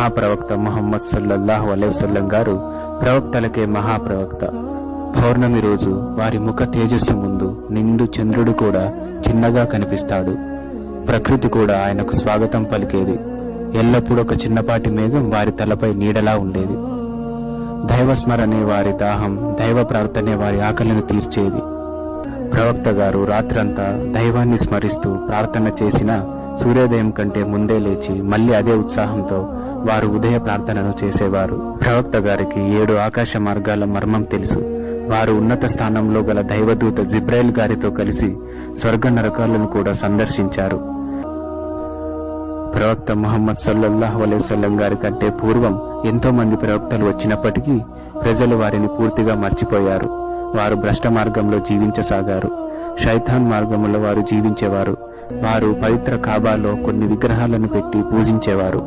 మహాప్రవక్త ముహమ్మద్ సల్లల్లాహు అలైహి వసల్లం గారు ప్రవక్తలకే మహాప్రవక్త. పౌర్ణమి రోజు వారి ముఖ తేజస్సు ముందు నిండు చంద్రుడు కూడా చిన్నగా కనిపిస్తాడు. ప్రకృతి కూడా ఆయనకు స్వాగతం పలికేది. ఎల్లప్పుడూ ఒక చిన్నపాటి మేఘం వారి తలపై నీడలా ఉండేది. దైవస్మరణే వారి దాహం, దైవ ప్రార్థనే వారి ఆకలిని తీర్చేది. ప్రవక్త గారు రాత్రంతా దైవాన్ని స్మరిస్తూ ప్రార్థన చేసినా సూర్యోదయం కంటే ముందే లేచి మళ్లీ అదే ఉత్సాహంతో వారు ఉదయ ప్రార్థనను చేసేవారు. ప్రవక్త గారికి 7 ఆకాశ మార్గాల మర్మం తెలుసు. వారు ఉన్నత స్థానంలో గల దైవదూత జిబ్రాయిల్ గారితో కలిసి స్వర్గ నరకాలను కూడా సందర్శించారు. ప్రవక్త ముహమ్మద్ సల్లల్లాహు అలైహి వసల్లం గారి కంటే పూర్వం ఎంతో మంది ప్రవక్తలు వచ్చినప్పటికీ ప్రజలు వారిని పూర్తిగా మర్చిపోయారు. వారు భ్రష్ట మార్గంలో జీవించసాగారు. శైతాన్ మార్గంలో వారు జీవించేవారు. వారు పవిత్ర కాబాలో కొన్ని విగ్రహాలను పెట్టి పూజించేవారు.